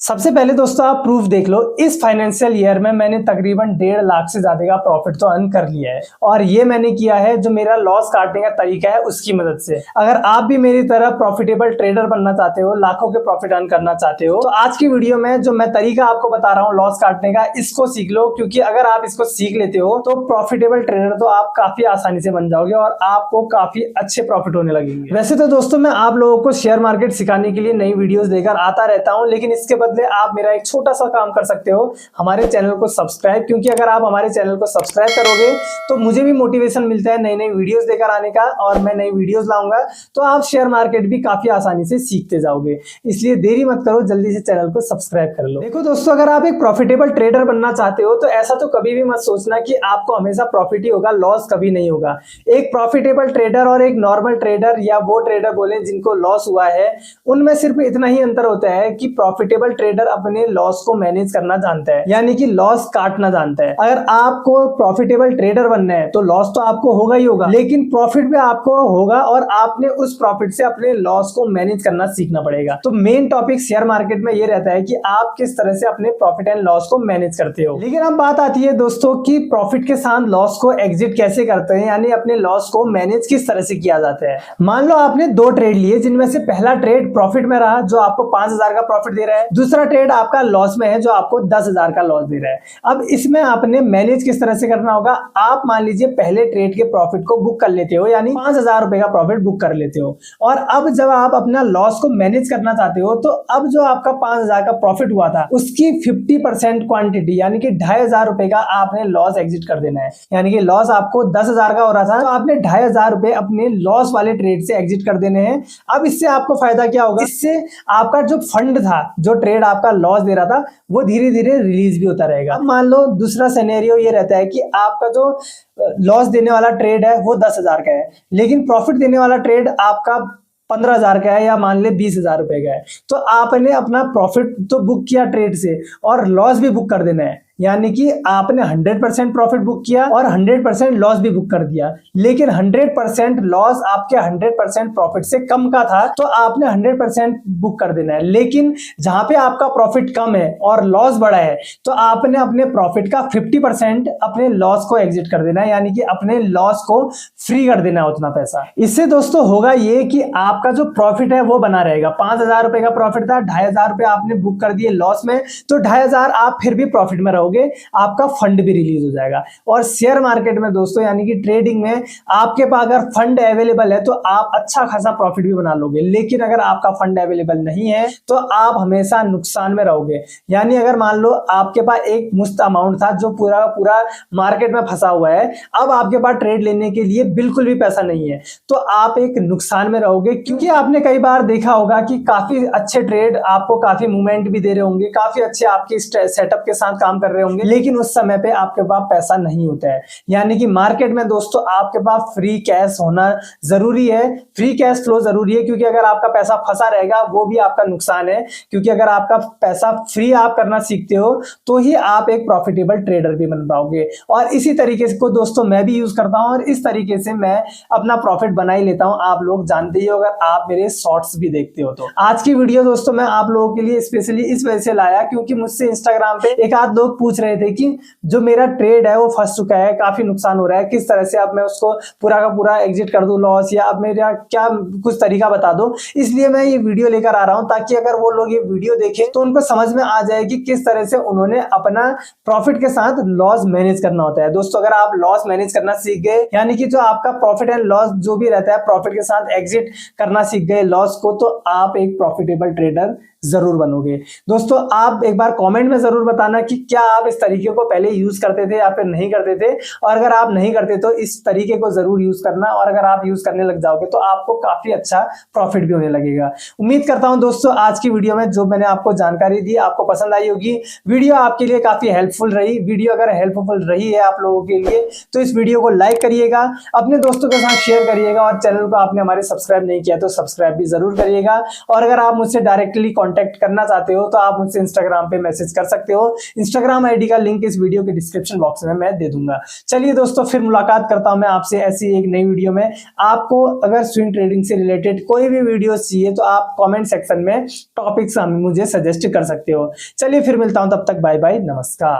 सबसे पहले दोस्तों आप प्रूफ देख लो। इस फाइनेंशियल ईयर में मैंने तकरीबन 1.5 लाख से ज्यादा का प्रॉफिट तो अर्न कर लिया है और ये मैंने किया है जो मेरा लॉस काटने का तरीका है उसकी मदद से। अगर आप भी मेरी तरह प्रॉफिटेबल ट्रेडर बनना चाहते हो, लाखों के प्रॉफिट अर्न करना चाहते हो, तो आज की वीडियो में जो मैं तरीका आपको बता रहा हूँ लॉस काटने का, इसको सीख लो। क्योंकि अगर आप इसको सीख लेते हो तो प्रॉफिटेबल ट्रेडर तो आप काफी आसानी से बन जाओगे और आपको काफी अच्छे प्रॉफिट होने लगेंगे। वैसे तो दोस्तों मैं आप लोगों को शेयर मार्केट सिखाने के लिए नई वीडियोस लेकर आता रहता हूं, लेकिन इसके बदले आप मेरा एक छोटा सा काम कर सकते हो, हमारे चैनल को सब्सक्राइब। क्योंकि अगर आप हमारे चैनल को सब्सक्राइब करोगे तो मुझे भी मोटिवेशन मिलता है नई नई वीडियोस लेकर आने का, और मैं नई वीडियोस लाऊंगा तो आप शेयर मार्केट भी काफी आसानी से सीखते जाओगे। इसलिए देरी मत करो, जल्दी से चैनल को सब्सक्राइब कर लो। देखो दोस्तों, अगर आप एक प्रॉफिटेबल ट्रेडर बनना चाहते हो तो ऐसा तो कभी भी मत सोचना कि आपको हमेशा प्रॉफिट ही होगा, लॉस कभी नहीं होगा। एक प्रॉफिटेबल ट्रेडर और एक नॉर्मल ट्रेडर या वो ट्रेडर बोले जिनको लॉस हुआ है, उनमें सिर्फ इतना ही अंतर होता है कि प्रॉफिटेबल ट्रेडर अपने लॉस को मैनेज करना जानता है, यानी कि लॉस काटना जानता है। अगर आपको प्रॉफिटेबल ट्रेडर बनना है तो लॉस तो आपको होगा ही होगा, लेकिन प्रॉफिट भी आपको होगा और आपने उस प्रॉफिट से अपने लॉस को मैनेज करना सीखना पड़ेगा। तो मेन टॉपिक शेयर मार्केट में ये रहता है कि आप किस तरह से अपने प्रॉफिट एंड लॉस को मैनेज करते हो। लेकिन अब बात आती है दोस्तों कि प्रॉफिट के साथ लॉस को एग्जिट कैसे करते हैं, यानी अपने लॉस को मैनेज किस तरह से किया जाता है। मान लो आपने 2 ट्रेड लिए, जिनमें से पहला ट्रेड प्रॉफिट में रहा जो आपको 5,000 का प्रॉफिट दे रहा है, दूसरा ट्रेड आपका लॉस में है जो आपको 10,000 का लॉस दे रहा है। अब इसमें आपने मैनेज किस तरह से करना होगा। आप मान लीजिए पहले ट्रेड के प्रॉफिट को बुक कर लेते हो, यानी 5,000 रुपए का प्रॉफिट बुक कर लेते हो, और अब जब आप अपना लॉस को मैनेज करना चाहते हो तो अब जो आपका 5,000 का प्रॉफिट हुआ था उसकी 50% क्वांटिटी यानी कि 2,500 रुपए का आपने लॉस एग्जिट कर देना है। यानी कि लॉस आपको 10,000 का हो रहा था तो आपने 2,500 रुपए अपने लॉस वाले ट्रेड से एग्जिट कर देने हैं। अब इससे आपको फायदा क्या होगा, इससे आपका जो फंड था, जो ट्रेड आपका लॉस दे रहा था, वो धीरे धीरे रिलीज भी होता रहेगा। अब मान लो दूसरा सिनेरियो ये रहता है कि आपका जो लॉस देने वाला ट्रेड है वो 10,000 का है, लेकिन प्रॉफिट देने वाला ट्रेड आपका 15,000 का है या मान ले 20,000 रुपए का है। तो आपने अपना प्रॉफिट तो बुक किया ट्रेड से और लॉस भी बुक कर देना है, यानी कि आपने 100% प्रॉफिट बुक किया और 100% लॉस भी बुक कर दिया। लेकिन 100% लॉस आपके 100% प्रॉफिट से कम का था तो आपने 100% बुक कर देना है। लेकिन जहां पे आपका प्रॉफिट कम है और लॉस बड़ा है तो आपने अपने प्रॉफिट का 50% अपने लॉस को एग्जिट कर देना है, यानी कि अपने लॉस को फ्री कर देना है उतना पैसा। इससे दोस्तों होगा ये कि आपका जो प्रॉफिट है वो बना रहेगा। 5,000 रुपए का प्रॉफिट था, 2,500 रुपए आपने बुक कर दिए लॉस में, तो 2,500 आप फिर भी प्रॉफिट में रहोगे, आपका फंड भी रिलीज हो जाएगा। और शेयर मार्केट में दोस्तों यानी कि ट्रेडिंग में आपके पास अगर फंड अवेलेबल है तो आप अच्छा खासा प्रॉफिट भी बना लोगे, लेकिन अगर आपका फंड अवेलेबल नहीं है तो आप हमेशा नुकसान में रहोगे। यानी अगर मान लो आपके पास एक मुफ्त अमाउंट था जो पूरा पूरा मार्केट में फंसा हुआ है, अब आपके पास ट्रेड लेने के लिए बिल्कुल भी पैसा नहीं है, तो आप एक नुकसान में रहोगे। क्योंकि आपने कई बार देखा होगा कि काफी अच्छे ट्रेड आपको काफी मूवमेंट भी दे रहे होंगे, काफी अच्छे आपके सेटअप के साथ काम कर रहे होंगे, लेकिन उस समय पे आपके पास पैसा नहीं होता है। यानी कि मार्केट में दोस्तों आपके पास फ्री कैश होना जरूरी है, फ्री कैश फ्लो जरूरी है। क्योंकि अगर आपका पैसा फंसा रहेगा वो भी आपका नुकसान है। क्योंकि अगर आपका पैसा फ्री आप करना सीखते हो तो ही आप एक प्रॉफिटेबल ट्रेडर भी बन पाओगे। और इसी तरीके से को दोस्तों मैं भी यूज करता हूं और इस तरीके से मैं अपना प्रॉफिट बना ही लेता हूं। आप लोग जानते ही हो अगर आप मेरे शॉर्ट्स भी देखते हो तो। आज की वीडियो दोस्तों मैं आप लोगों के लिए स्पेशली इस वजह से लाया क्योंकि मुझसे इंस्टाग्राम पे एक आध लोग पूछ रहे थे कि जो मेरा ट्रेड है वो फंस चुका है, काफी नुकसान हो रहा है, किस तरह से अब मैं उसको पूरा का पूरा एग्जिट कर दूं लॉस, या अब मेरा क्या कुछ तरीका बता दो। इसलिए मैं ये वीडियो लेकर आ रहा हूं ताकि अगर वो लोग ये वीडियो देखें तो उनको समझ में आ जाए कि किस तरह से उन्होंने अपना प्रॉफिट के साथ लॉस मैनेज करना होता है। दोस्तों अगर आप लॉस मैनेज करना सीख गए, यानी कि जो आपका प्रॉफिट एंड लॉस जो भी रहता है प्रॉफिट के साथ एग्जिट करना सीख गए लॉस को, तो आप एक प्रॉफिटेबल ट्रेडर जरूर बनोगे। दोस्तों आप एक बार कमेंट में जरूर बताना कि क्या आप इस तरीके को पहले यूज करते थे या फिर नहीं करते थे, और अगर आप नहीं करते तो इस तरीके को जरूर यूज करना, और अगर आप यूज करने लग जाओगे तो आपको काफी अच्छा प्रॉफिट भी होने लगेगा। उम्मीद करता हूं दोस्तों आज की वीडियो में जो मैंने आपको जानकारी दी आपको पसंद आई होगी। वीडियो आपके लिए काफी हेल्पफुल रही। वीडियो अगर हेल्पफुल रही है आप लोगों के लिए तो इस वीडियो को लाइक करिएगा, अपने दोस्तों के साथ शेयर करिएगा, और चैनल को आपने हमारे सब्सक्राइब नहीं किया तो सब्सक्राइब भी जरूर करिएगा। और अगर आप मुझसे डायरेक्टली कांटेक्ट करना चाहते हो तो आप मुझसे इंस्टाग्राम पे मैसेज कर सकते हो। इंस्टाग्राम आईडी का लिंक इस वीडियो के डिस्क्रिप्शन बॉक्स में मैं दे दूंगा। चलिए दोस्तों, फिर मुलाकात करता हूं मैं आपसे ऐसी एक नई वीडियो में। आपको अगर स्विंग ट्रेडिंग से रिलेटेड कोई भी वीडियो चाहिए तो आप कमेंट सेक्शन में टॉपिक्स मुझे सजेस्ट कर सकते हो। चलिए फिर मिलता हूं, तब तक बाय बाय, नमस्कार।